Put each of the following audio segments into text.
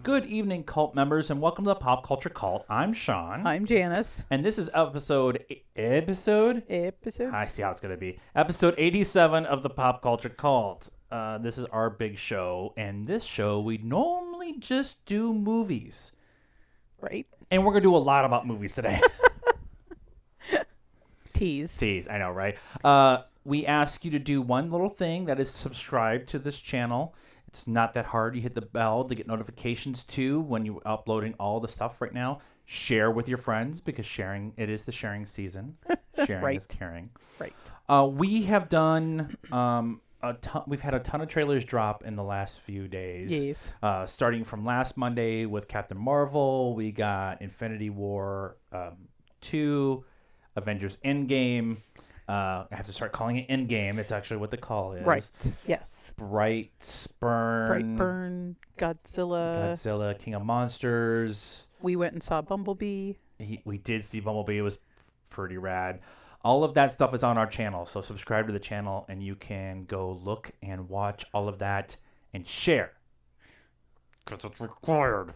Good evening, cult members, and welcome to the Pop Culture Cult. I'm Sean. I'm Janice. And this is episode. I see how it's going to be. Episode 87 of the Pop Culture Cult. This is our big show, and this show we normally just do movies. Right. And we're going to do a lot about movies today. Tease. I know, right? We ask you to do one little thing, that is subscribe to this channel. It's not that hard. You hit the bell to get notifications too when you're uploading all the stuff right now. Share with your friends because it is the sharing season. Sharing Right. is caring. Right. We have done we've had a ton of trailers drop in the last few days. Yes. Starting from last Monday with Captain Marvel, we got Infinity War 2, Avengers Endgame. I have to start calling it Endgame. It's actually what the call is. Right. Yes. Brightburn, Godzilla. King of Monsters. We went and saw Bumblebee. We did see Bumblebee. It was pretty rad. All of that stuff is on our channel, so subscribe to the channel and you can go look and watch all of that and share. Because it's required.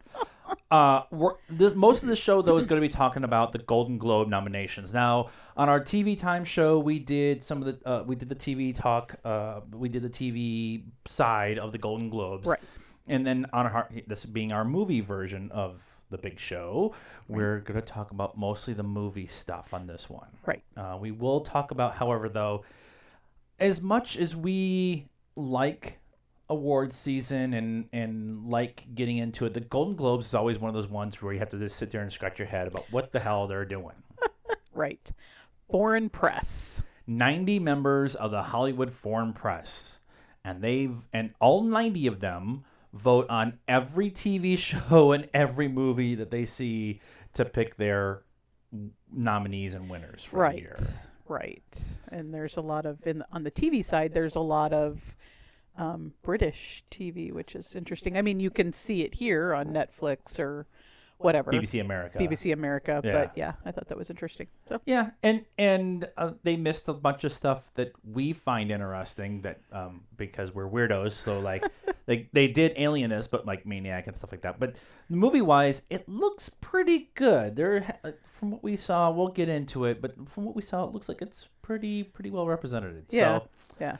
Most of the show, though, is going to be talking about the Golden Globe nominations. Now, on our TV Time show, we did some of the we did the TV talk. We did the TV side of the Golden Globes, Right. And then this being our movie version of the big show, we're going to talk about mostly the movie stuff on this one. Right. We will talk about, however, though, as much as we like award season and like getting into it, the Golden Globes is always one of those ones where you have to just sit there and scratch your head about what the hell they're doing. Right. Foreign press. 90 members of the Hollywood Foreign Press, and all 90 of them vote on every TV show and every movie that they see to pick their nominees and winners for the year. Right. And there's a lot of on the TV side. There's a lot of British TV, which is interesting. I mean, you can see it here on Netflix or whatever. BBC America. Yeah. But yeah, I thought that was interesting. So Yeah, and they missed a bunch of stuff that we find interesting that because we're weirdos. So like they did Alienist, but like Maniac and stuff like that. But movie wise, it looks pretty good. From what we saw, we'll get into it. But from what we saw, it looks like it's pretty well represented. yeah, So, yeah.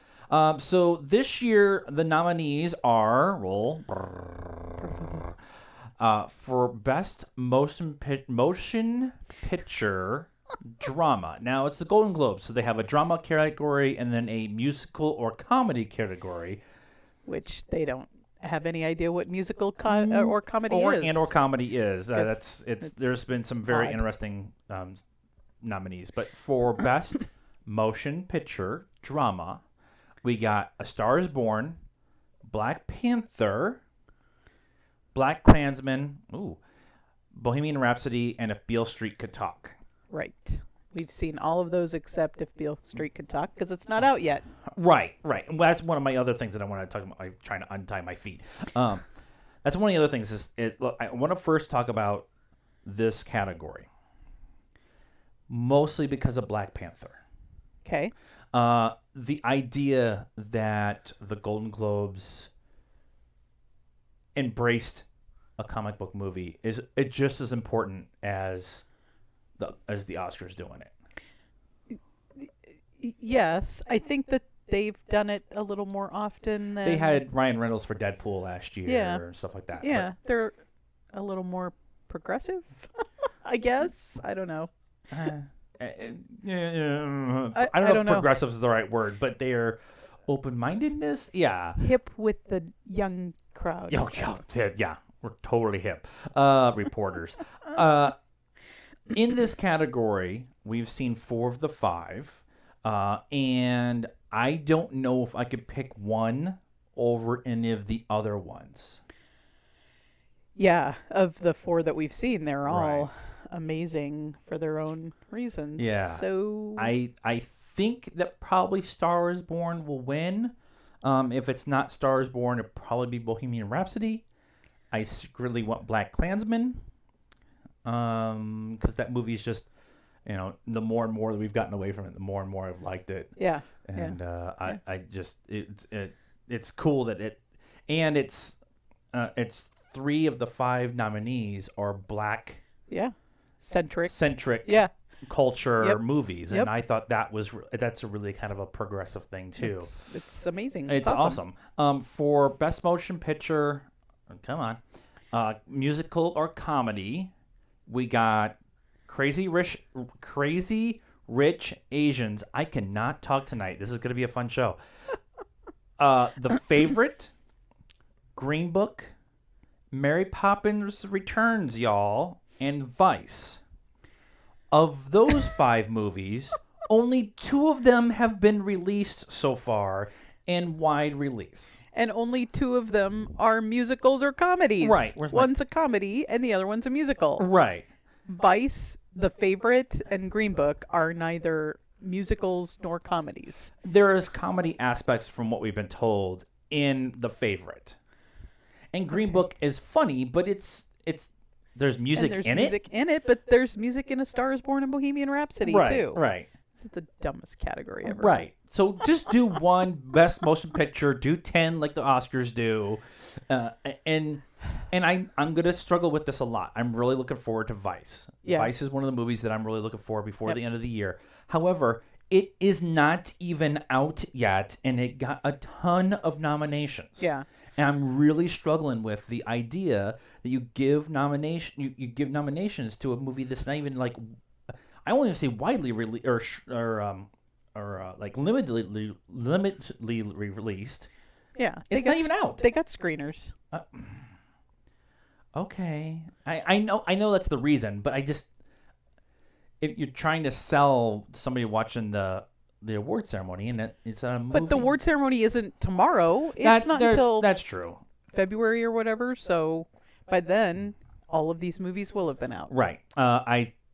So this year the nominees are for Best Motion Picture Drama. Now, it's the Golden Globes, so they have a drama category and then a musical or comedy category. Which they don't have any idea what musical or comedy is. Or comedy is. Guess There's been some very odd. interesting nominees. But for Best Motion Picture Drama, we got A Star is Born, Black Panther, Black Klansman, Bohemian Rhapsody, and If Beale Street Could Talk. Right. We've seen all of those except If Beale Street Could Talk because it's not out yet. Right. Well, that's one of my other things that I want to talk about. I'm trying to untie my feet. That's one of the other things. Look, I want to first talk about this category, mostly because of Black Panther. Okay. The idea that the Golden Globes embraced a comic book movie is just as important as the Oscars doing it. Yes, I think that they've done it a little more often than They had Ryan Reynolds for Deadpool last year Yeah. and stuff like that. Yeah, they're a little more progressive, I guess. I don't know. I don't I know don't if know. progressive is the right word, but their open-mindedness, yeah. Hip with the young crowd. Yeah, we're totally hip. Reporters. In this category, we've seen 4 of the 5, and I don't know if I could pick one over any of the other ones. Yeah, of the 4 that we've seen, they're all Right. amazing for their own reasons. Yeah. So I think that probably Star is Born will win. If it's not Star is Born, it'll probably be Bohemian Rhapsody. I secretly want Black Klansman. Because that movie is just, the more and more that we've gotten away from it, the more and more I've liked it. yeah. And I just it's cool that it's 3 of the 5 nominees are black Yeah. Centric. centric Yeah. culture Yep. movies, Yep. and I thought that's a really kind of a progressive thing too. It's amazing. It's awesome. For best motion picture, come on, musical or comedy, we got Crazy Rich Asians. I cannot talk tonight. This is going to be a fun show. The Favorite, Green Book, Mary Poppins Returns, y'all, and Vice. Of those 5 movies, only 2 of them have been released so far in wide release. And only 2 of them are musicals or comedies. Right. One's a comedy and the other one's a musical. Right. Vice, The Favorite, and Green Book are neither musicals nor comedies. There is comedy aspects from what we've been told in The Favorite. And Green Book is funny, but it's there's music and there's in music in it, but there's music in A Star Is Born and Bohemian Rhapsody too. Right. This is the dumbest category ever. Right. So just do one best motion picture, do 10 like the Oscars do. And I'm going to struggle with this a lot. I'm really looking forward to Vice. Yeah. Vice is one of the movies that I'm really looking for before the end of the year. However, it is not even out yet, and it got a ton of nominations. Yeah. And I'm really struggling with the idea that you give nominations to a movie that's not even like, I won't even say widely released or like limitedly released. Yeah. It's not even out. They got screeners. Okay, I know that's the reason, but if you're trying to sell somebody watching the award ceremony and it's a movie. But the award ceremony isn't tomorrow. It's not until that's true. February or whatever. So by then, all of these movies will have been out. Right.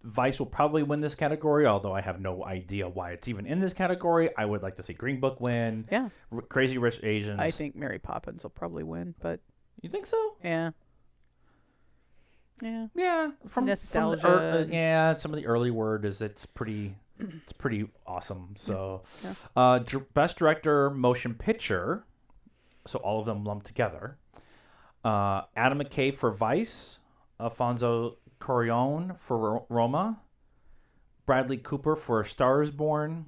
Vice will probably win this category, although I have no idea why it's even in this category. I would like to see Green Book win. Yeah. Crazy Rich Asians. I think Mary Poppins will probably win, but You think so? yeah. Yeah. Yeah. From Nostalgia. some of the early word is it's pretty awesome. So, Yeah. Best Director Motion Picture. So all of them lumped together. Adam McKay for Vice. Alfonso Cuarón for Roma. Bradley Cooper for A Star Is Born.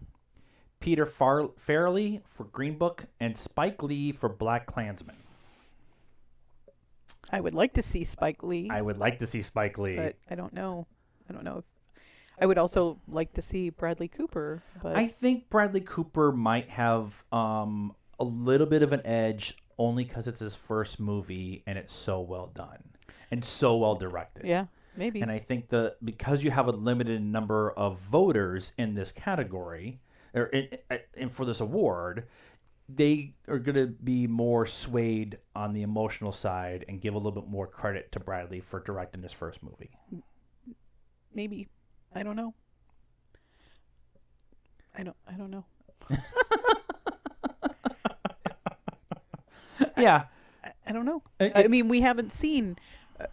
Peter Farrelly for Green Book. And Spike Lee for Black Klansman. I would like to see Spike Lee, I would like to see Spike Lee. but I don't know. I would also like to see Bradley Cooper, but I think Bradley Cooper might have a little bit of an edge only because it's his first movie and it's so well done and so well directed. yeah, maybe. And I think because you have a limited number of voters in this category or and for this award, they are going to be more swayed on the emotional side and give a little bit more credit to Bradley for directing his first movie. Maybe. I don't know. I don't know. Yeah. I don't know. I mean, we haven't seen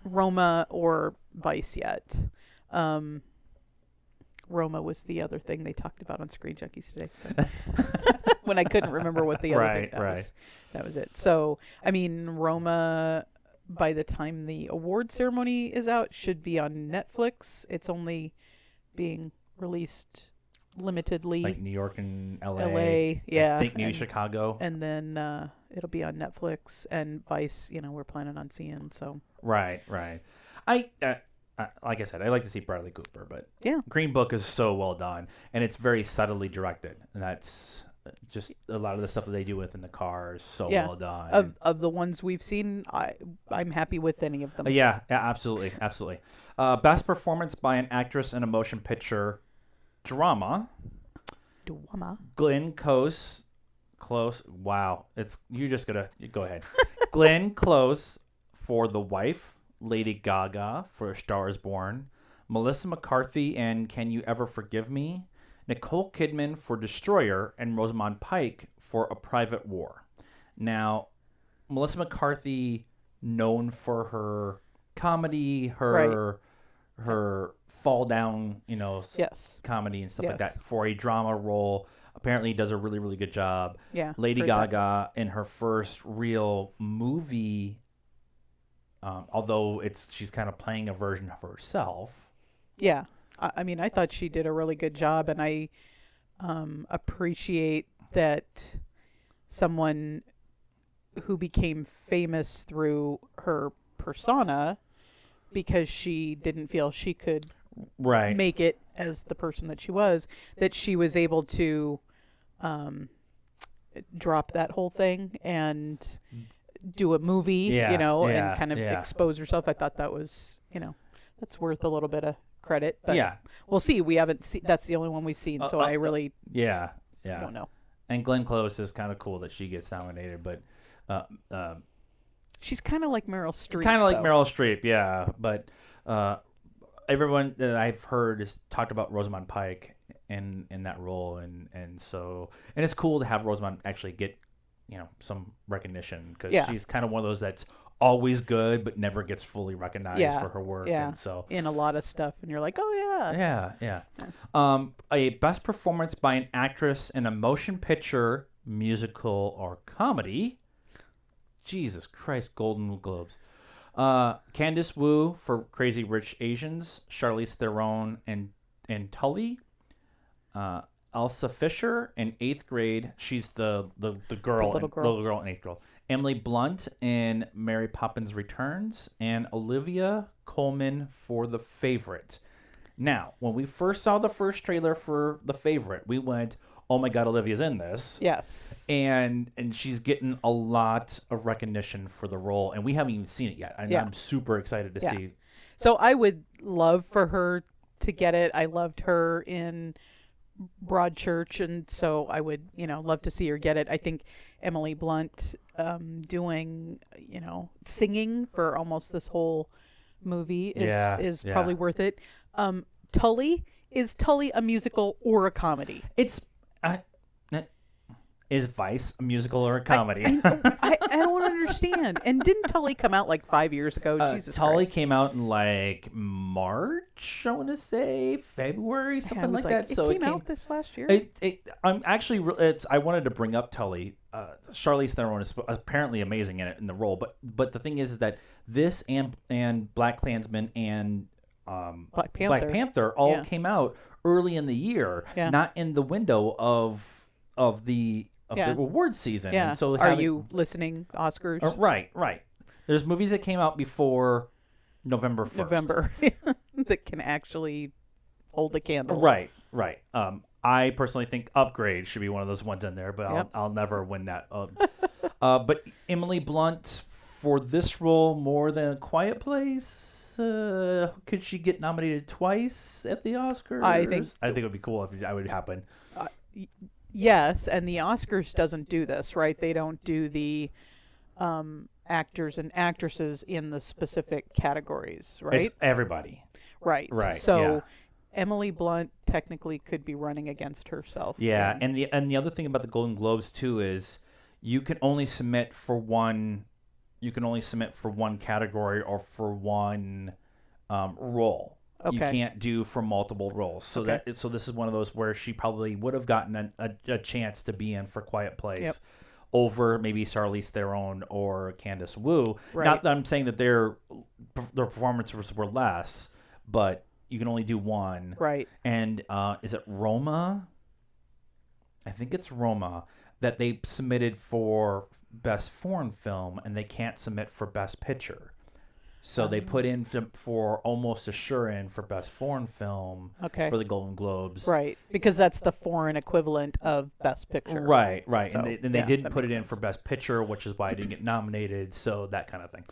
Roma or Vice yet. Roma was the other thing they talked about on Screen Junkies today. So. When I couldn't remember what the other thing was. That was it. So, I mean, Roma, by the time the award ceremony is out, should be on Netflix. It's only being released limitedly. Like New York and LA. Yeah. I think maybe Chicago. And then it'll be on Netflix and Vice, we're planning on seeing. So Right. I like I said, I like to see Bradley Cooper, but yeah, Green Book is so well done, and it's very subtly directed, and that's just a lot of the stuff that they do within the car is so well done. Of the ones we've seen, I'm happy with any of them. Yeah, absolutely. Best performance by an actress in a motion picture drama. Glenn Close. Wow, you're just gonna go ahead. Glenn Close for The Wife. Lady Gaga for A Star Is Born, Melissa McCarthy and Can You Ever Forgive Me, Nicole Kidman for Destroyer, and Rosamund Pike for A Private War. Now, Melissa McCarthy, known for her comedy, her fall down, comedy and stuff like that, for a drama role, apparently does a really, really good job. Yeah. Lady Gaga in her first real movie although she's kind of playing a version of herself. Yeah. I mean, I thought she did a really good job, and I appreciate that someone who became famous through her persona, because she didn't feel she could make it as the person that she was, that she was able to drop that whole thing and do a movie, and kind of expose herself. I thought that was, that's worth a little bit of credit. But we'll see. We haven't seen. That's the only one we've seen. So I really don't know. And Glenn Close is kind of cool that she gets nominated, but she's kind of like Meryl Streep. Meryl Streep, yeah. But everyone that I've heard has talked about Rosamund Pike in that role, and it's cool to have Rosamund actually get some recognition, because she's kind of one of those that's always good but never gets fully recognized for her work. Yeah. And so in a lot of stuff, and you're like, oh yeah. A best performance by an actress in a motion picture, musical, or comedy. Jesus Christ, Golden Globes. Candice Wu for Crazy Rich Asians, Charlize Theron and Tully. Elsa Fisher in 8th grade. She's the girl, little girl in 8th grade. Emily Blunt in Mary Poppins Returns, and Olivia Colman for The Favorite. Now, when we first saw the first trailer for The Favorite, we went, oh my God, Olivia's in this. Yes. And she's getting a lot of recognition for the role, and we haven't even seen it yet. I'm super excited to see. So I would love for her to get it. I loved her in Broadchurch, and so I would, love to see her get it. I think Emily Blunt doing, singing for almost this whole movie is probably worth it. Tully, is Tully a musical or a comedy? Is Vice a musical or a comedy? I don't understand. And didn't Tully come out like 5 years ago? Jesus Tully Christ. came out in like March, I want to say, February, something like that. So it came out this last year. I wanted to bring up Tully. Charlize Theron is apparently amazing in it, in the role, but the thing is that this and Black Klansman and Black Panther all came out early in the year, not in the window of the award season. Yeah. And so are you listening, Oscars? Right. There's movies that came out before November 1st. That can actually hold a candle. Right. I personally think Upgrade should be one of those ones in there, but I'll never win that. But Emily Blunt for this role, more than A Quiet Place. Could she get nominated twice at the Oscars? I think it would be cool if that would happen. Yes, and the Oscars doesn't do this, right? They don't do the actors and actresses in the specific categories, right? It's everybody. Right. So Emily Blunt technically could be running against herself. Yeah, and the other thing about the Golden Globes too is you can only submit for one category or for one role. Okay. You can't do for multiple roles. So so this is one of those where she probably would have gotten a chance to be in for Quiet Place over maybe Charlize Theron or Candice Wu. Right. Not that I'm saying that their performances were less, but you can only do one. Right. And is it Roma? I think it's Roma that they submitted for Best Foreign Film, and they can't submit for Best Picture. So they put in for almost a sure-in for Best Foreign Film for the Golden Globes. Right, because that's the foreign equivalent of Best Picture. Right. So, and they didn't put it in for Best Picture, which is why I didn't get nominated, so that kind of thing.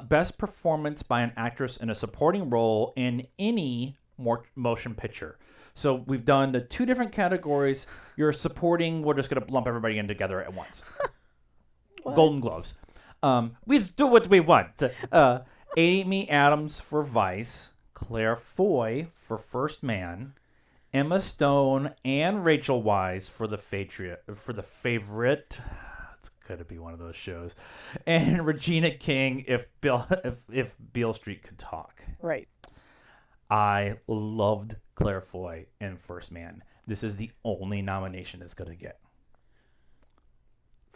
Best Performance by an Actress in a Supporting Role in Any Motion Picture. So we've done the two different categories. You're supporting, we're just going to lump everybody in together at once. Golden Globes. We just do what we want. Amy Adams for Vice, Claire Foy for First Man, Emma Stone and Rachel Weisz for The Favorite. It's gonna be one of those shows, and Regina King if Beale Street Could Talk. Right. I loved Claire Foy in First Man. This is the only nomination it's gonna get.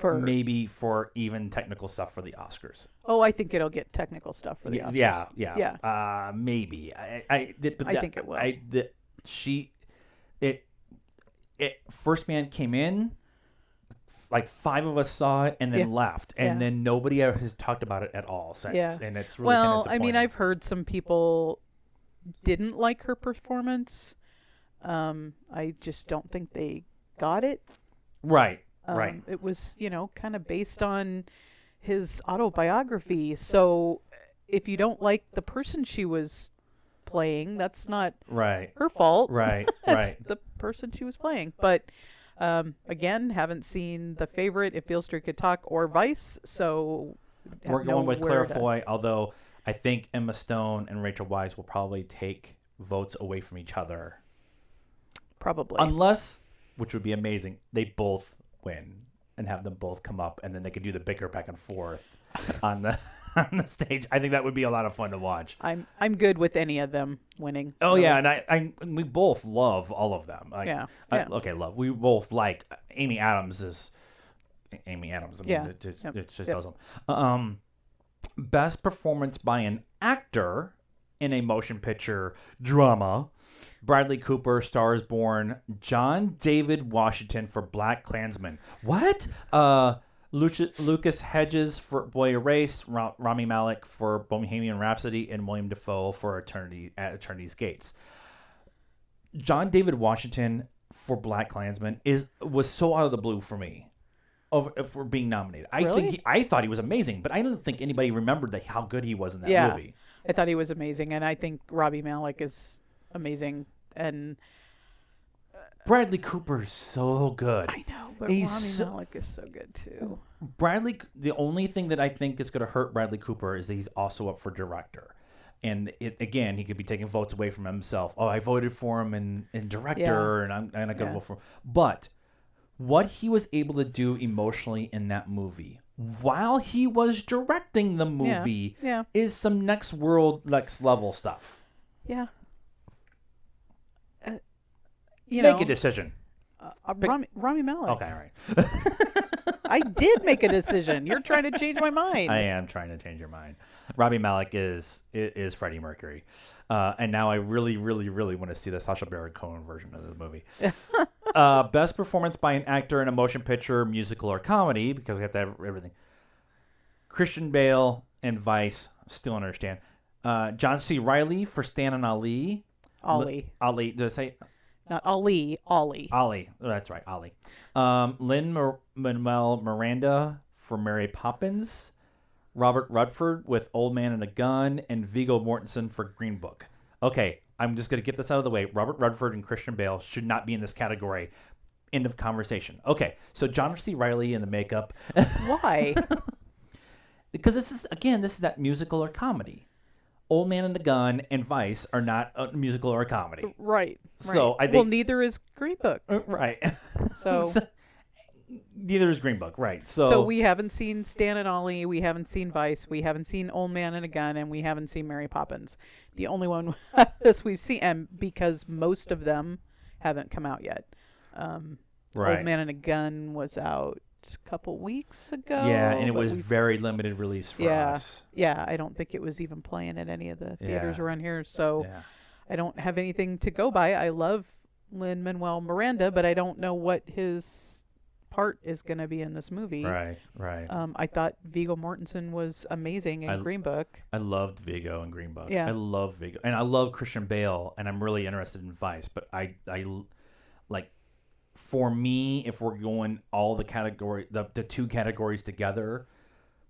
maybe for even technical stuff for the Oscars. Oh, I think it'll get technical stuff for the Oscars. Yeah. Maybe. I think it will. First Man came in, like 5 of us saw it and then left, and then nobody has talked about it at all since. Yeah. And it's really kind of disappointing. I mean, I've heard some people didn't like her performance. I just don't think they got it. Right. Right. It was, kind of based on his autobiography. So if you don't like the person she was playing, that's not her fault. Right. That's the person she was playing. But again, haven't seen The Favorite, If Beale Street Could Talk, or Vice. So we're going with Claire Foy, although I think Emma Stone and Rachel Weisz will probably take votes away from each other. Probably. Unless, which would be amazing, they both win and have them both come up, and then they could do the bicker back and forth on the stage. I think that would be a lot of fun to watch. I'm good with any of them winning. Oh yeah, and we both love all of them. Love. We both like Amy Adams is Amy Adams. I mean, it's just awesome. Best performance by an actor in a motion picture drama. Bradley Cooper, Stars Born. John David Washington for Black Klansman. What? Lucas Hedges for Boy Erased. Rami Malek for Bohemian Rhapsody, and William Dafoe for Eternity's Gates. John David Washington for Black Klansman was so out of the blue for me. For being nominated. I thought he was amazing, but I don't think anybody remembered how good he was in that movie. I thought he was amazing, and I think Rami Malek is amazing, and Bradley Cooper is so good. I know, but Rami Malek is so good too. The only thing that I think is going to hurt Bradley Cooper is that he's also up for director. And he could be taking votes away from himself. Oh, I voted for him in director, and I'm not going to vote for him. But what he was able to do emotionally in that movie while he was directing the movie is some next level stuff. Yeah. Make a decision. Rami Malek. Okay, all right. I did make a decision. You're trying to change my mind. I am trying to change your mind. Rami Malek is Freddie Mercury. And now I really, really, really want to see the Sacha Baron Cohen version of the movie. Best performance by an actor in a motion picture, musical, or comedy, because we have to have everything. Christian Bale and Vice, still don't understand. John C. Reilly for Stan and Ali. Ollie. Ali, did I say? Not Ali, Ollie. Ollie, that's right, Ollie. Lin-Manuel Miranda for Mary Poppins. Robert Redford with Old Man and a Gun, and Viggo Mortensen for Green Book. Okay, I'm just going to get this out of the way. Robert Redford and Christian Bale should not be in this category. End of conversation. Okay, so John C. Reilly in the makeup. Why? Because this is that musical or comedy. Old Man and the Gun and Vice are not a musical or a comedy. Right. So I think neither is Green Book. Right. So neither is Green Book, right? So we haven't seen Stan and Ollie, we haven't seen Vice, we haven't seen Old Man and a Gun, and we haven't seen Mary Poppins. The only one this we've seen, and because most of them haven't come out yet. Right. Old Man and a Gun was out a couple weeks ago. Yeah, and it was very limited release for us. Yeah, I don't think it was even playing at any of the theaters around here. So I don't have anything to go by. I love Lin-Manuel Miranda, but I don't know what his part is going to be in this movie. Right. I thought Viggo Mortensen was amazing in Green Book. I loved Viggo in Green Book. Yeah. I love Viggo. And I love Christian Bale, and I'm really interested in Vice. But I like, for me, if we're going all the two categories together,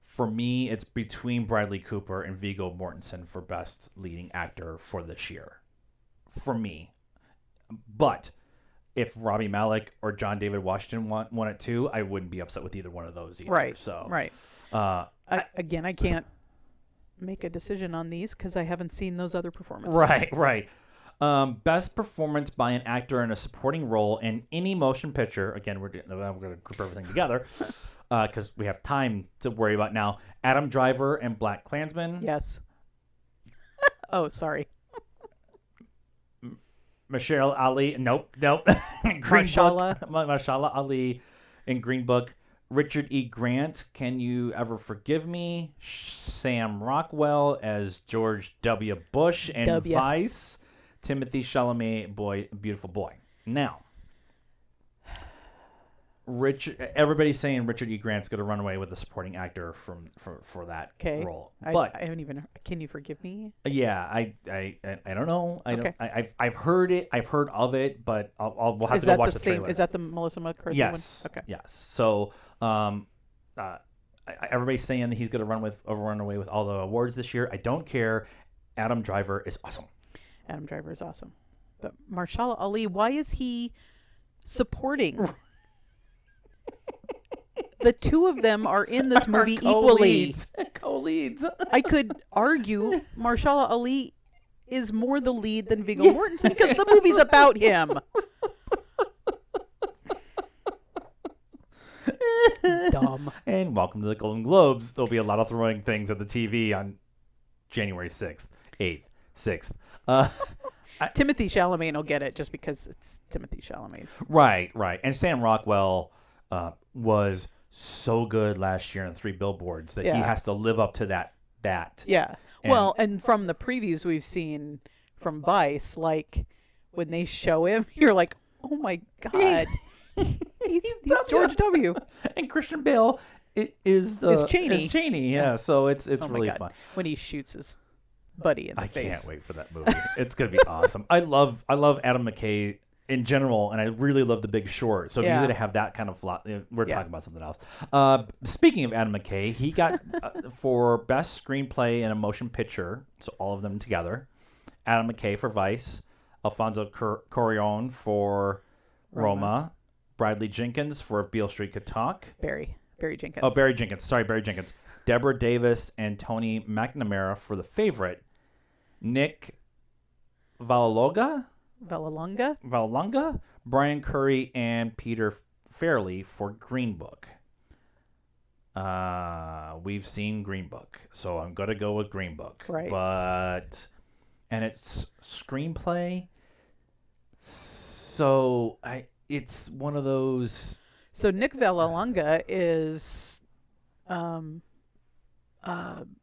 for me, it's between Bradley Cooper and Viggo Mortensen for Best Leading Actor for this year. For me. But if Rami Malek or John David Washington won it too, I wouldn't be upset with either one of those either. Right. So, right. I can't make a decision on these because I haven't seen those other performances. Right. Best performance by an actor in a supporting role in any motion picture. Again, we're going to group everything together because we have time to worry about now. Adam Driver and Black Klansman. Yes. Sorry. Mahershala Ali. Nope. Mahershala Ali in Green Book. Richard E. Grant, Can You Ever Forgive Me? Sam Rockwell as George W. Bush and W. Vice. Timothy Chalamet, Beautiful Boy. Now, everybody's saying Richard E. Grant's going to run away with the supporting actor for that role. But I haven't even. Can You Forgive Me? Yeah, I don't know. Okay. I've we've heard of it, but we'll have to go watch the trailer. Is that the Melissa McCarthy Yes. one? Okay. Yes. So, everybody's saying that he's going to run away with all the awards this year. I don't care. Adam Driver is awesome. Adam Driver is awesome, but Mahershala Ali, why is he supporting? The two of them are in this movie equally. Co-leads. I could argue Mahershala Ali is more the lead than Viggo Mortensen because the movie's about him. Dumb. And welcome to the Golden Globes. There'll be a lot of throwing things at the TV on January 6th, 8th, 6th. Timothy Chalamet will get it just because it's Timothy Chalamet. Right. And Sam Rockwell was so good last year in 3 Billboards that he has to live up to that. Yeah. And from the previews we've seen from Vice, like when they show him, you're like, oh my God. He's George W. And Christian Bale is Cheney. Yeah. So it's really fun. When he shoots his buddy in the face. I can't wait for that movie. It's going to be awesome. I love Adam McKay in general, and I really love The Big Short. So if you're going to have that kind of we're talking about something else. Speaking of Adam McKay, he got for Best Screenplay and a Motion Picture, so all of them together. Adam McKay for Vice, Alfonso Cuarón for Roma, Bradley Jenkins for Beale Street Could Talk. Barry Jenkins. Oh, Barry Jenkins. Sorry, Barry Jenkins. Deborah Davis and Tony McNamara for The Favorite. Nick Vallelonga, Brian Curry, and Peter Farrelly for Green Book. We've seen Green Book, so I'm going to go with Green Book. Right. And it's screenplay, so it's one of those. So Nick Vallelonga is,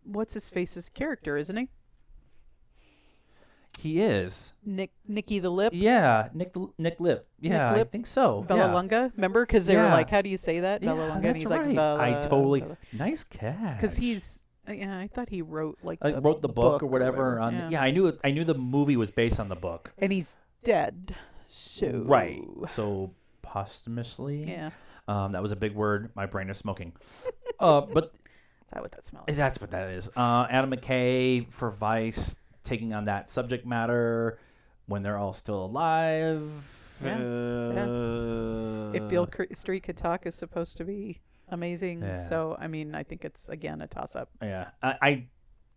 what's his face's character, isn't he? He is Nicky the Lip. Yeah, Nick Lip. Yeah, Nick Lip? I think so. Vallelonga. Remember, because they were like, "How do you say that?" Yeah, Vallelonga. that's And he's right. like, I totally nice catch. Because he's. Yeah, I thought he wrote wrote the book or whatever. I knew the movie was based on the book. And he's dead. So right. So posthumously. Yeah. That was a big word. My brain is smoking. But is that what that smells like? That's what that is. Adam McKay for Vice, taking on that subject matter when they're all still alive. If Beale Street Could Talk is supposed to be amazing, so I mean, I think it's again a toss-up. Yeah,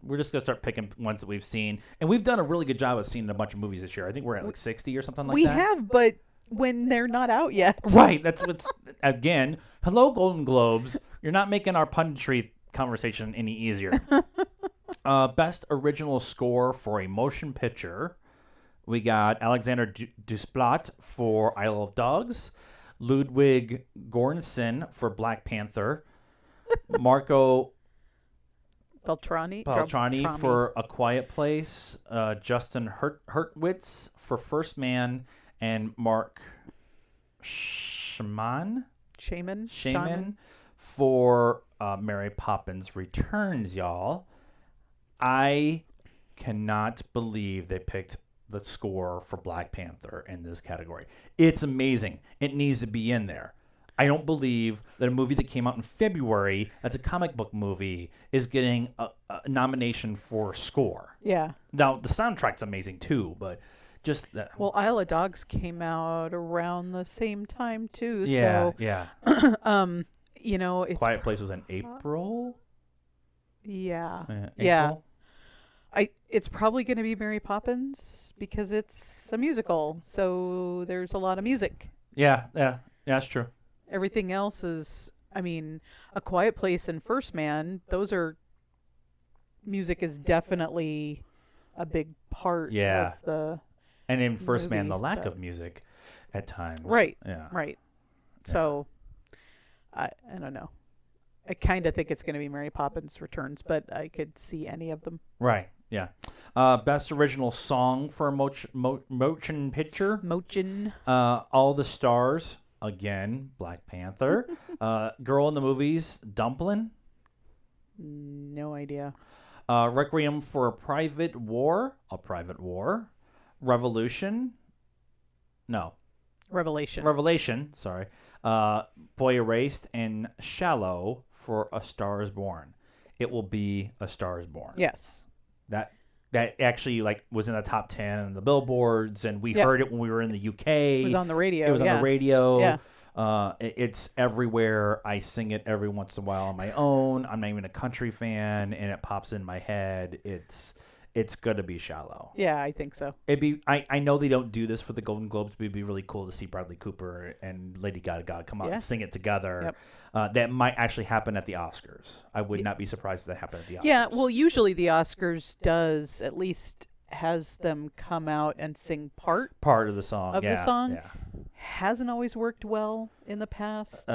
we're just gonna start picking ones that we've seen, and we've done a really good job of seeing a bunch of movies this year. I think we're at like 60 or something like that. We have, but when they're not out yet. Right. That's what's again. Hello, Golden Globes. You're not making our punditry conversation any easier. Best original score for a motion picture. We got Alexander Desplat for Isle of Dogs, Ludwig Göransson for Black Panther, Marco Beltrami for A Quiet Place, Justin Hurwitz for First Man, and Mark Shaman for Mary Poppins Returns, y'all. I cannot believe they picked the score for Black Panther in this category. It's amazing. It needs to be in there. I don't believe that a movie that came out in February, that's a comic book movie, is getting a nomination for score. Yeah. Now, the soundtrack's amazing too, but just that. Well, Isle of Dogs came out around the same time too. Yeah, so, yeah. It's Quiet Place was in April? Yeah. April? Yeah. It's probably going to be Mary Poppins because it's a musical, so there's a lot of music. Yeah, that's true. Everything else is, A Quiet Place and First Man, those are, music is definitely a big part of the And in First Man, movie, the lack of music at times. Right, Yeah. right. So, I don't know. I kind of think it's going to be Mary Poppins Returns, but I could see any of them. Right. Yeah. Best original song for a motion picture. All the Stars. Again, Black Panther. Girl in the Movies. Dumplin'. No idea. Requiem for a Private War. A Private War. Revolution. No. Revelation. Sorry. Boy Erased and Shallow for A Star Is Born. It will be A Star Is Born. Yes. That actually was in the top 10 on the billboards, and we heard it when we were in the UK. It was on the radio. It was on the radio. Yeah. It's everywhere. I sing it every once in a while on my own. I'm not even a country fan, and it pops in my head. It's gonna be Shallow. Yeah, I think so. I know they don't do this for the Golden Globes, but it'd be really cool to see Bradley Cooper and Lady Gaga come out and sing it together. Yep. That might actually happen at the Oscars. I would not be surprised if that happened at the Oscars. Yeah, well, usually the Oscars does at least has them come out and sing part of the song. Yeah. Hasn't always worked well in the past.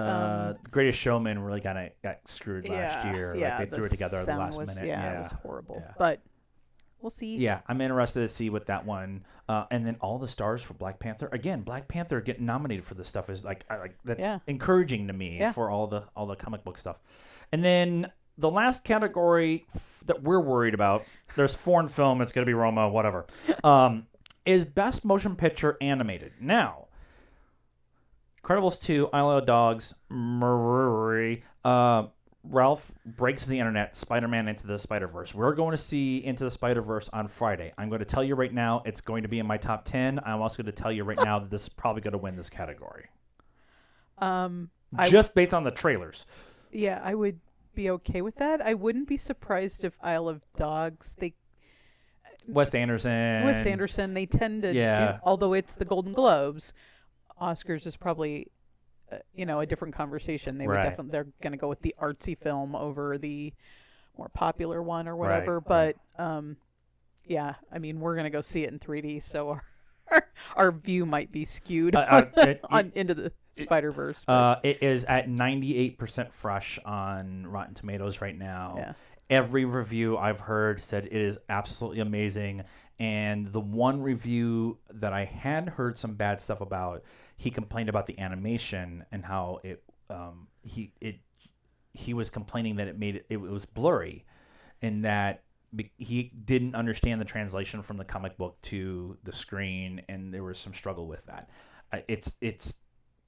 Greatest Showman really got screwed last year. Yeah, they threw it together at the last minute. Yeah, it was horrible. Yeah. But we'll see. Yeah, I'm interested to see what that one. And then All the Stars for Black Panther. Again, Black Panther getting nominated for this stuff is that's encouraging to me for all the comic book stuff. And then the last category that we're worried about, there's foreign film. It's going to be Roma, whatever. Is Best Motion Picture Animated. Now, Incredibles 2, Isle of Dogs, Ralph Breaks the Internet, Spider-Man Into the Spider-Verse. We're going to see Into the Spider-Verse on Friday. I'm going to tell you right now it's going to be in my top 10. I'm also going to tell you right now that this is probably going to win this category. Just based on the trailers. Yeah, I would be okay with that. I wouldn't be surprised if Isle of Dogs, Wes Anderson, they tend to do, although it's the Golden Globes, Oscars is probably a different conversation. They're going to go with the artsy film over the more popular one or whatever. But yeah, I mean, we're going to go see it in 3D, so our view might be skewed into the Spider-Verse. It is at 98% fresh on Rotten Tomatoes right now. Yeah. Every review I've heard said it is absolutely amazing. And the one review that I had heard some bad stuff about, he complained about the animation and how he was complaining that it was blurry, and that he didn't understand the translation from the comic book to the screen, and there was some struggle with that.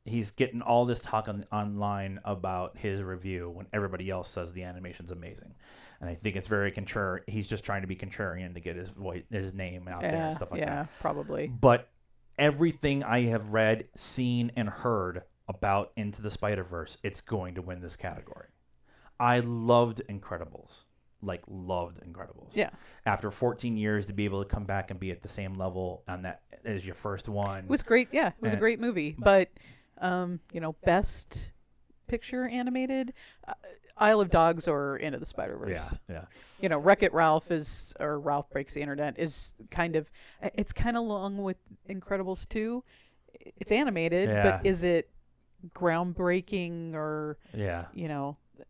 He's getting all this talk online about his review when everybody else says the animation's amazing. And I think it's very contrary. He's just trying to be contrarian to get his name out there and stuff like that. Yeah, probably. But everything I have read, seen, and heard about Into the Spider-Verse, it's going to win this category. I loved Incredibles. Loved Incredibles. Yeah. After 14 years to be able to come back and be at the same level on that as your first one. It was great. Yeah, it was a great movie. But, Best Picture Animated, Isle of Dogs or Into the Spider-Verse. Yeah. Wreck-It Ralph Ralph Breaks the Internet is kind of along with Incredibles 2. It's animated, but is it groundbreaking or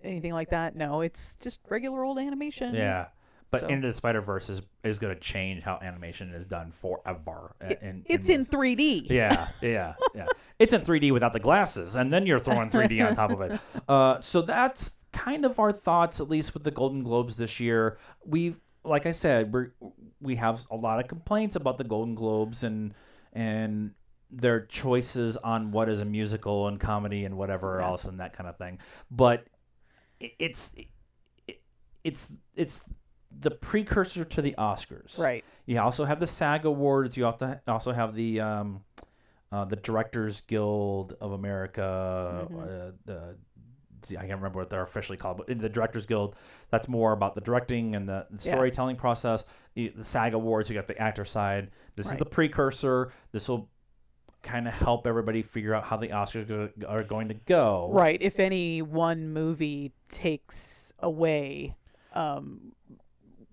anything like that? No, it's just regular old animation. Yeah. But Into the Spider-Verse is going to change how animation is done forever. It's in 3D. Yeah. It's in 3D without the glasses, and then you're throwing 3D on top of it. So that's kind of our thoughts, at least with the Golden Globes this year. Like I said, we have a lot of complaints about the Golden Globes and their choices on what is a musical and comedy and whatever else and that kind of thing. But it's the precursor to the Oscars. Right. You also have the SAG Awards. You also have the Directors Guild of America. I can't remember what they're officially called, but in the Directors Guild, that's more about the directing and the storytelling process. The SAG Awards, you got the actor side. This is the precursor. This will kind of help everybody figure out how the Oscars are going to go. Right. If any one movie takes away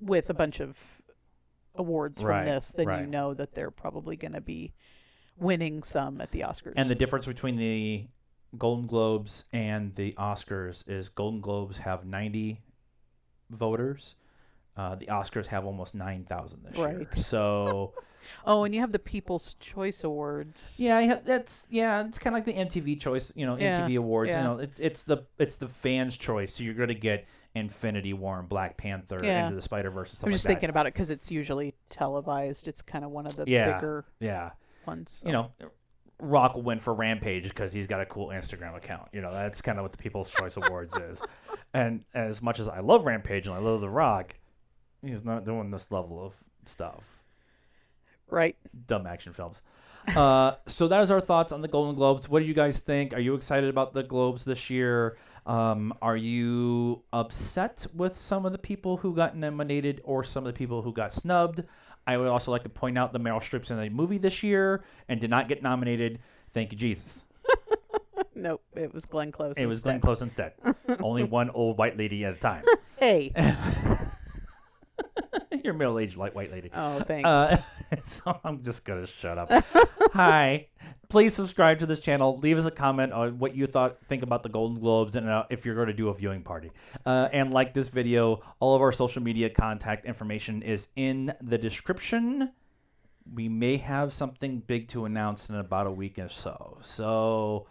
with a bunch of awards from this, then you know that they're probably going to be winning some at the Oscars. And the difference between the Golden Globes and the Oscars is Golden Globes have 90 voters. The Oscars have almost 9,000 this year. So, oh, and you have the People's Choice Awards. Yeah, it's kind of like the MTV Choice, MTV Awards. Yeah. It's the fans' choice. So you're going to get Infinity War and Black Panther, Into the Spider-Verse, and stuff like that. I'm just thinking about it because it's usually televised. It's kind of one of the bigger ones. So. Rock will win for Rampage because he's got a cool Instagram account. That's kind of what the People's Choice Awards is. And as much as I love Rampage and I love The Rock, he's not doing this level of stuff. Right. Dumb action films. So that is our thoughts on the Golden Globes. What do you guys think? Are you excited about the Globes this year? Are you upset with some of the people who got nominated or some of the people who got snubbed? I would also like to point out that Meryl Streep's in a movie this year and did not get nominated. Thank you, Jesus. Nope, it was Glenn Close. It was Glenn Close instead. Only one old white lady at a time. Hey. You're a middle-aged white lady. Oh, thanks. So I'm just going to shut up. Hi. Please subscribe to this channel. Leave us a comment on what you think about the Golden Globes and if you're going to do a viewing party. And like this video, all of our social media contact information is in the description. We may have something big to announce in about a week or so. So,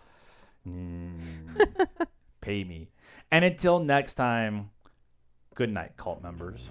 pay me. And until next time, good night, cult members.